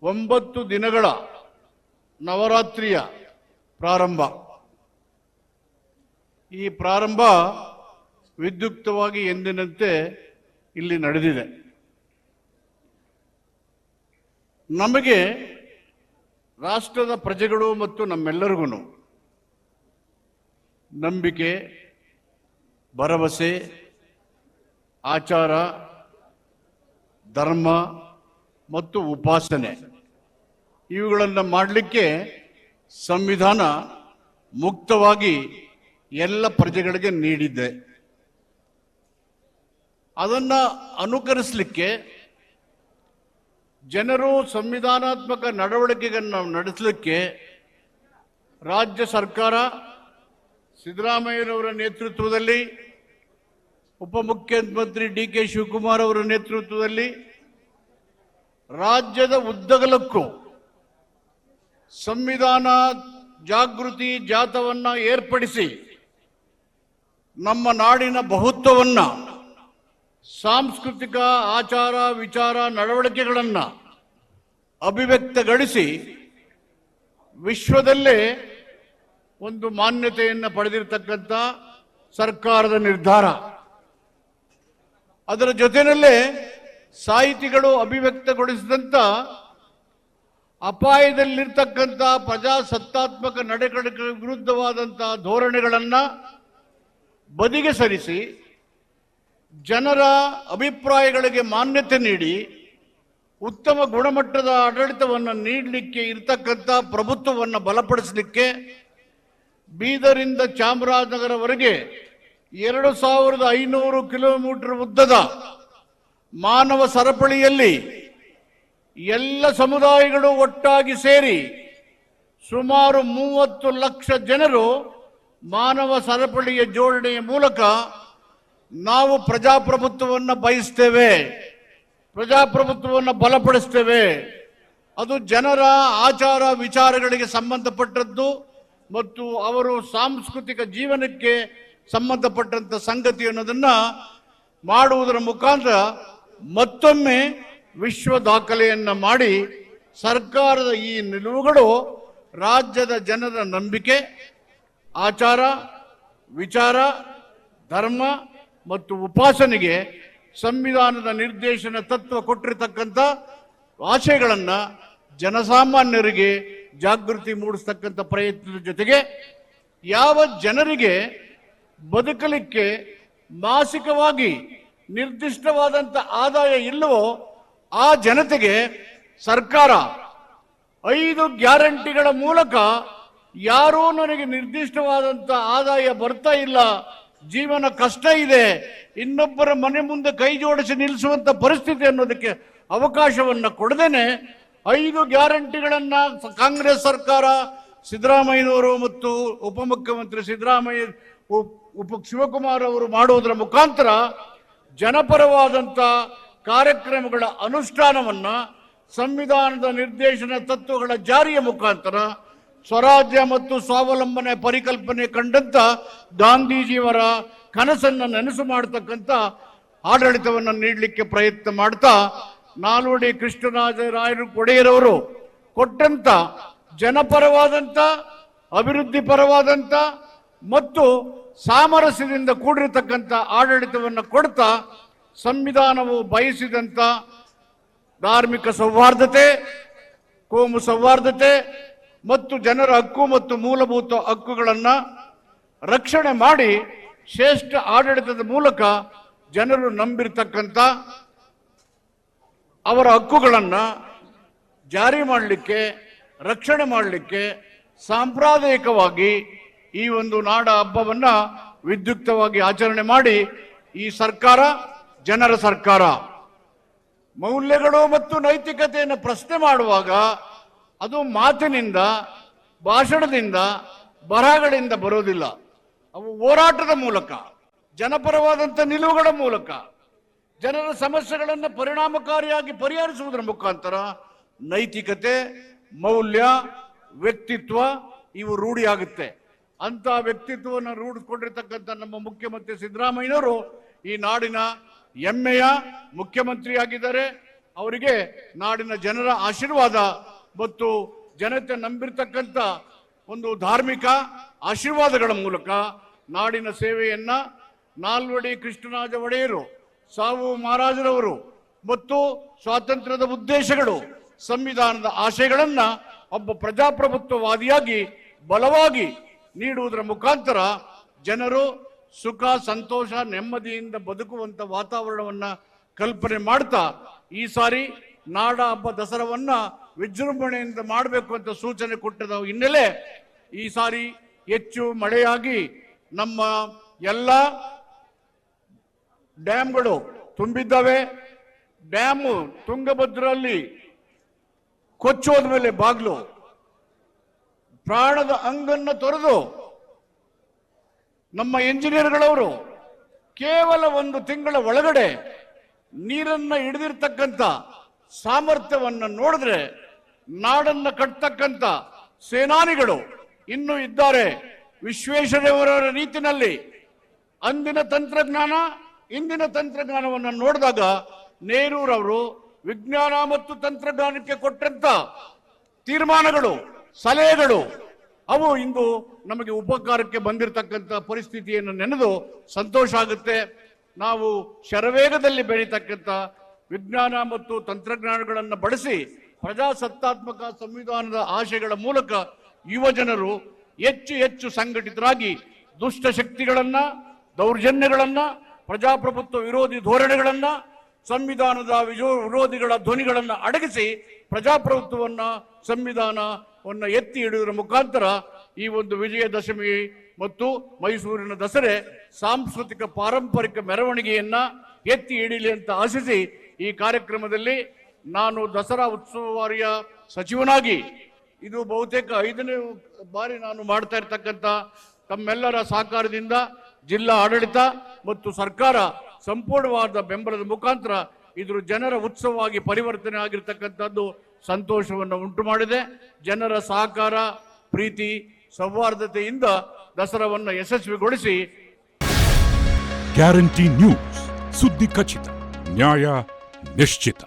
9 ದಿನಗಳ ನವರಾತ್ರಿಯ ಪ್ರಾರಂಭ. ಈ ಪ್ರಾರಂಭ ವಿದ್ಯುಕ್ತವಾಗಿ ಎಂದಿನಂತೆ ಇಲ್ಲಿ ನಡೆದಿದೆ. ನಮಗೆ ರಾಷ್ಟ್ರದ ಪ್ರಜೆಗಳು ಮತ್ತು ನಮ್ಮೆಲ್ಲರಿಗೂ ನಂಬಿಕೆ, ಭರವಸೆ, ಆಚಾರ, ಧರ್ಮ ಮತ್ತು ಉಪಾಸನೆ ಇವುಗಳನ್ನು ಮಾಡಲಿಕ್ಕೆ ಸಂವಿಧಾನ ಮುಕ್ತವಾಗಿ ಎಲ್ಲ ಪ್ರಜೆಗಳಿಗೆ ನೀಡಿದೆ. ಅದನ್ನು ಅನುಕರಿಸಲಿಕ್ಕೆ ಜನರು ಸಂವಿಧಾನಾತ್ಮಕ ನಡವಳಿಕೆಗಳನ್ನು ನಡೆಸಲಿಕ್ಕೆ ರಾಜ್ಯ ಸರ್ಕಾರ ಸಿದ್ದರಾಮಯ್ಯನವರ ನೇತೃತ್ವದಲ್ಲಿ, ಉಪಮುಖ್ಯಮಂತ್ರಿ ಡಿ.ಕೆ. ಶಿವಕುಮಾರ್ ಅವರ ನೇತೃತ್ವದಲ್ಲಿ ರಾಜ್ಯದ ಉದ್ದಗಲಕ್ಕೂ ಸಂವಿಧಾನ ಜಾಗೃತಿ ಜಾಥಾವನ್ನು ಏರ್ಪಡಿಸಿ ನಮ್ಮ ನಾಡಿನ ಬಹುತ್ವವನ್ನು, ಸಾಂಸ್ಕೃತಿಕ ಆಚಾರ ವಿಚಾರ ನಡವಳಿಕೆಗಳನ್ನು ಅಭಿವ್ಯಕ್ತಗೊಳಿಸಿ ವಿಶ್ವದಲ್ಲೇ ಒಂದು ಮಾನ್ಯತೆಯನ್ನು ಪಡೆದಿರತಕ್ಕಂಥ ಸರ್ಕಾರದ ನಿರ್ಧಾರ. ಅದರ ಜೊತೆಯಲ್ಲೇ ಸಾಹಿತಿಗಳು ಅಭಿವ್ಯಕ್ತಗೊಳಿಸಿದಂಥ ಅಪಾಯದಲ್ಲಿರ್ತಕ್ಕಂಥ ಪ್ರಜಾಸತ್ತಾತ್ಮಕ ನಡೆಗಳಿಗೆ ವಿರುದ್ಧವಾದಂಥ ಧೋರಣೆಗಳನ್ನು ಬದಿಗೆ ಸರಿಸಿ ಜನರ ಅಭಿಪ್ರಾಯಗಳಿಗೆ ಮಾನ್ಯತೆ ನೀಡಿ ಉತ್ತಮ ಗುಣಮಟ್ಟದ ಆಡಳಿತವನ್ನು ನೀಡಲಿಕ್ಕೆ ಇರತಕ್ಕಂಥ ಪ್ರಭುತ್ವವನ್ನು ಬಲಪಡಿಸಲಿಕ್ಕೆ ಬೀದರಿಂದ ಚಾಮರಾಜನಗರವರೆಗೆ 2500 ಕಿಲೋಮೀಟರ್ ಉದ್ದದ ಮಾನವ ಸರಪಳಿಯಲ್ಲಿ ಎಲ್ಲ ಸಮುದಾಯಗಳು ಒಟ್ಟಾಗಿ ಸೇರಿ ಸುಮಾರು 30 ಲಕ್ಷ ಜನರು ಮಾನವ ಸರಪಳಿಯ ಜೋಡಣೆಯ ಮೂಲಕ ನಾವು ಪ್ರಜಾಪ್ರಭುತ್ವವನ್ನು ಬಯಸ್ತೇವೆ, ಪ್ರಜಾಪ್ರಭುತ್ವವನ್ನು ಬಲಪಡಿಸ್ತೇವೆ. ಅದು ಜನರ ಆಚಾರ ವಿಚಾರಗಳಿಗೆ ಸಂಬಂಧಪಟ್ಟದ್ದು ಮತ್ತು ಅವರು ಸಾಂಸ್ಕೃತಿಕ ಜೀವನಕ್ಕೆ ಸಂಬಂಧಪಟ್ಟಂತ ಸಂಗತಿ ಅನ್ನೋದನ್ನ ಮಾಡುವುದರ ಮುಖಾಂತರ ಮತ್ತೊಮ್ಮೆ ವಿಶ್ವ ದಾಖಲೆಯನ್ನ ಮಾಡಿ ಸರ್ಕಾರದ ಈ ನಿಲುವುಗಳು ರಾಜ್ಯದ ಜನರ ನಂಬಿಕೆ, ಆಚಾರ ವಿಚಾರ, ಧರ್ಮ ಮತ್ತು ಉಪಾಸನೆಗೆ ಸಂವಿಧಾನದ ನಿರ್ದೇಶನ ತತ್ವ ಕೊಟ್ಟಿರತಕ್ಕಂಥ ಆಶಯಗಳನ್ನು ಜನಸಾಮಾನ್ಯರಿಗೆ ಜಾಗೃತಿ ಮೂಡಿಸ್ತಕ್ಕಂಥ ಪ್ರಯತ್ನದ ಜೊತೆಗೆ ಯಾವ ಜನರಿಗೆ ಬದುಕಲಿಕ್ಕೆ ಮಾಸಿಕವಾಗಿ ನಿರ್ದಿಷ್ಟವಾದಂಥ ಆದಾಯ ಇಲ್ಲವೋ ಆ ಜನತೆಗೆ ಸರ್ಕಾರ 5 ಗ್ಯಾರಂಟಿಗಳ ಮೂಲಕ ಯಾರೂ ನನಗೆ ನಿರ್ದಿಷ್ಟವಾದಂಥ ಆದಾಯ ಬರ್ತಾ ಇಲ್ಲ, ಜೀವನ ಕಷ್ಟ ಇದೆ, ಇನ್ನೊಬ್ಬರ ಮನೆ ಮುಂದೆ ಕೈ ಜೋಡಿಸಿ ನಿಲ್ಲಿಸುವಂತ ಪರಿಸ್ಥಿತಿ ಅನ್ನೋದಕ್ಕೆ ಅವಕಾಶವನ್ನು ಕೊಡದೇನೆ 5 ಗ್ಯಾರಂಟಿಗಳನ್ನ ಕಾಂಗ್ರೆಸ್ ಸರ್ಕಾರ ಸಿದ್ದರಾಮಯ್ಯನವರು ಮತ್ತು ಉಪಮುಖ್ಯಮಂತ್ರಿ ಶಿವಕುಮಾರ್ ಅವರು ಮಾಡುವುದರ ಮುಖಾಂತರ ಜನಪರವಾದಂಥ ಕಾರ್ಯಕ್ರಮಗಳ ಅನುಷ್ಠಾನವನ್ನ ಸಂವಿಧಾನದ ನಿರ್ದೇಶನ ತತ್ವಗಳ ಜಾರಿಯ ಮುಖಾಂತರ ಸ್ವರಾಜ್ಯ ಮತ್ತು ಸ್ವಾವಲಂಬನೆ ಪರಿಕಲ್ಪನೆ ಕಂಡಂತ ಗಾಂಧೀಜಿಯವರ ಕನಸನ್ನು ನೆನಸು ಮಾಡತಕ್ಕಂಥ ಆಡಳಿತವನ್ನು ನೀಡಲಿಕ್ಕೆ ಪ್ರಯತ್ನ ಮಾಡ್ತಾ ನಾಲ್ವಡಿ ಕೃಷ್ಣರಾಜರಾಯರು ಒಡೆಯರವರು ಕೊಟ್ಟಂತ ಜನಪರವಾದಂಥ, ಅಭಿವೃದ್ಧಿ ಪರವಾದಂಥ ಮತ್ತು ಸಾಮರಸ್ಯದಿಂದ ಕೂಡಿರತಕ್ಕಂಥ ಆಡಳಿತವನ್ನು ಕೊಡ್ತಾ ಸಂವಿಧಾನವು ಬಯಸಿದಂಥ ಧಾರ್ಮಿಕ ಸೌಹಾರ್ದತೆ, ಕೋಮು ಸೌಹಾರ್ದತೆ ಮತ್ತು ಜನರ ಹಕ್ಕು ಮತ್ತು ಮೂಲಭೂತ ಹಕ್ಕುಗಳನ್ನು ರಕ್ಷಣೆ ಮಾಡಿ ಶ್ರೇಷ್ಠ ಆಡಳಿತದ ಮೂಲಕ ಜನರು ನಂಬಿರತಕ್ಕಂಥ ಅವರ ಹಕ್ಕುಗಳನ್ನು ಜಾರಿ ಮಾಡಲಿಕ್ಕೆ, ರಕ್ಷಣೆ ಮಾಡಲಿಕ್ಕೆ ಸಾಂಪ್ರದಾಯಿಕವಾಗಿ ಈ ಒಂದು ನಾಡ ಹಬ್ಬವನ್ನು ವಿದ್ಯುಕ್ತವಾಗಿ ಆಚರಣೆ ಮಾಡಿ ಈ ಸರ್ಕಾರ ಜನರ ಸರ್ಕಾರ. ಮೌಲ್ಯಗಳು ಮತ್ತು ನೈತಿಕತೆಯನ್ನು ಪ್ರಶ್ನೆ ಮಾಡುವಾಗ ಅದು ಮಾತಿನಿಂದ, ಭಾಷಣದಿಂದ, ಬರಹಗಳಿಂದ ಬರೋದಿಲ್ಲ. ಅವು ಹೋರಾಟದ ಮೂಲಕ, ಜನಪರವಾದಂಥ ನಿಲುವುಗಳ ಮೂಲಕ, ಜನರ ಸಮಸ್ಯೆಗಳನ್ನು ಪರಿಣಾಮಕಾರಿಯಾಗಿ ಪರಿಹರಿಸುವುದರ ಮುಖಾಂತರ ನೈತಿಕತೆ, ಮೌಲ್ಯ, ವ್ಯಕ್ತಿತ್ವ ಇವು ರೂಢಿಯಾಗುತ್ತೆ. ಅಂತ ವ್ಯಕ್ತಿತ್ವವನ್ನು ರೂಢಿಸಿಕೊಂಡಿರ್ತಕ್ಕಂಥ ನಮ್ಮ ಮುಖ್ಯಮಂತ್ರಿ ಸಿದ್ದರಾಮಯ್ಯನವರು ಈ ನಾಡಿನ ಹೆಮ್ಮೆಯ ಮುಖ್ಯಮಂತ್ರಿ ಆಗಿದ್ದಾರೆ. ಅವರಿಗೆ ನಾಡಿನ ಜನರ ಆಶೀರ್ವಾದ ಮತ್ತು ಜನತೆ ನಂಬಿರ್ತಕ್ಕಂಥ ಒಂದು ಧಾರ್ಮಿಕ ಆಶೀರ್ವಾದಗಳ ಮೂಲಕ ನಾಡಿನ ಸೇವೆಯನ್ನ ನಾಲ್ವಡಿ ಕೃಷ್ಣರಾಜ ಒಡೆಯರು, ಸಾವು ಮಹಾರಾಜರವರು ಮತ್ತು ಸ್ವಾತಂತ್ರ್ಯದ ಉದ್ದೇಶಗಳು, ಸಂವಿಧಾನದ ಆಶಯಗಳನ್ನ ಒಬ್ಬ ಪ್ರಜಾಪ್ರಭುತ್ವವಾದಿಯಾಗಿ ಬಲವಾಗಿ ನೀಡುವುದರ ಮುಖಾಂತರ ಜನರು ಸುಖ, ಸಂತೋಷ, ನೆಮ್ಮದಿಯಿಂದ ಬದುಕುವಂತ ವಾತಾವರಣವನ್ನ ಕಲ್ಪನೆ ಮಾಡ್ತಾ ಈ ಸಾರಿ ನಾಡ ಹಬ್ಬ ದಸರಾವನ್ನ ವಿಜೃಂಭಣೆಯಿಂದ ಮಾಡಬೇಕು ಅಂತ ಸೂಚನೆ ಕೊಟ್ಟದ ಹಿನ್ನೆಲೆ ಈ ಸಾರಿ ಹೆಚ್ಚು ಮಳೆಯಾಗಿ ನಮ್ಮ ಎಲ್ಲ ಡ್ಯಾಮ್ಗಳು ತುಂಬಿದ್ದಾವೆ. ಡ್ಯಾಮು ತುಂಗಭದ್ರಲ್ಲಿ ಕೊಚ್ಚೋದ ಮೇಲೆ ಬಾಗ್ಲು ಪ್ರಾಣದ ಅಂಗನ್ನ ತೊರೆದು ನಮ್ಮ ಇಂಜಿನಿಯರ್ಗಳವರು ಕೇವಲ 1 ತಿಂಗಳ ಒಳಗಡೆ ನೀರನ್ನ ಹಿಡಿದಿರ್ತಕ್ಕಂಥ ಸಾಮರ್ಥ್ಯವನ್ನ ನೋಡಿದ್ರೆ ನಾಡನ್ನ ಕಟ್ತಕ್ಕಂಥ ಸೇನಾನಿಗಳು ಇನ್ನೂ ಇದ್ದಾರೆ. ವಿಶ್ವೇಶ್ವರಯ್ಯವರ ರೀತಿಯಲ್ಲಿ ಅಂದಿನ ತಂತ್ರಜ್ಞಾನ, ಇಂದಿನ ತಂತ್ರಜ್ಞಾನವನ್ನು ನೋಡಿದಾಗ ನೆಹರೂರವರು ವಿಜ್ಞಾನ ಮತ್ತು ತಂತ್ರಜ್ಞಾನಕ್ಕೆ ಕೊಟ್ಟಂತ ತೀರ್ಮಾನಗಳು, ಸಲಹೆಗಳು ಅವು ಇಂದು ನಮಗೆ ಉಪಕಾರಕ್ಕೆ ಬಂದಿರತಕ್ಕಂಥ ಪರಿಸ್ಥಿತಿಯನ್ನು ನೆನೆದು ಸಂತೋಷ ಆಗುತ್ತೆ. ನಾವು ಶರವೇಗದಲ್ಲಿ ಬೆಳೀತಕ್ಕಂಥ ವಿಜ್ಞಾನ ಮತ್ತು ತಂತ್ರಜ್ಞಾನಗಳನ್ನು ಬಳಸಿ ಪ್ರಜಾಸತ್ತಾತ್ಮಕ ಸಂವಿಧಾನದ ಆಶಯಗಳ ಮೂಲಕ ಯುವ ಜನರು ಹೆಚ್ಚು ಹೆಚ್ಚು ಸಂಘಟಿತರಾಗಿ ದುಷ್ಟ ಶಕ್ತಿಗಳನ್ನ, ದೌರ್ಜನ್ಯಗಳನ್ನ, ಪ್ರಜಾಪ್ರಭುತ್ವ ವಿರೋಧಿ ಧೋರಣೆಗಳನ್ನ, ಸಂವಿಧಾನದ ವಿರೋಧಿಗಳ ಧ್ವನಿಗಳನ್ನ ಅಡಗಿಸಿ ಪ್ರಜಾಪ್ರಭುತ್ವವನ್ನ, ಸಂವಿಧಾನವನ್ನ ಎತ್ತಿ ಹಿಡಿಯುವುದರ ಮುಖಾಂತರ ಈ ಒಂದು ವಿಜಯದಶಮಿ ಮತ್ತು ಮೈಸೂರಿನ ದಸರೆ ಸಾಂಸ್ಕೃತಿಕ ಪಾರಂಪರಿಕ ಮೆರವಣಿಗೆಯನ್ನ ಎತ್ತಿ ಹಿಡಿಯಲಿ ಅಂತ ಆಶಿಸಿ ಈ ಕಾರ್ಯಕ್ರಮದಲ್ಲಿ ನಾನು ದಸರಾ ಉತ್ಸವಾರಿಯ ಸಚಿವನಾಗಿ ಇದು ಬಹುತೇಕ 5ನೇ ಬಾರಿ ನಾನು ಮಾಡ್ತಾ ಇರ್ತಕ್ಕಂಥ ತಮ್ಮೆಲ್ಲರ ಸಹಕಾರದಿಂದ ಜಿಲ್ಲಾ ಆಡಳಿತ ಮತ್ತು ಸರ್ಕಾರ ಸಂಪೂರ್ಣವಾದ ಬೆಂಬಲದ ಮುಖಾಂತರ ಇದ್ರ ಜನರ ಉತ್ಸವವಾಗಿ ಪರಿವರ್ತನೆ ಆಗಿರ್ತಕ್ಕಂಥದ್ದು ಸಂತೋಷವನ್ನು ಉಂಟು ಮಾಡಿದೆ. ಜನರ ಸಹಕಾರ, ಪ್ರೀತಿ, ಸೌಹಾರ್ದತೆಯಿಂದ ದಸರಾವನ್ನು ಯಶಸ್ವಿಗೊಳಿಸಿ. ಗ್ಯಾರಂಟಿ ನ್ಯೂಸ್, ಸುದ್ದಿ ಖಚಿತ, ನ್ಯಾಯ ನಿಶ್ಚಿತ.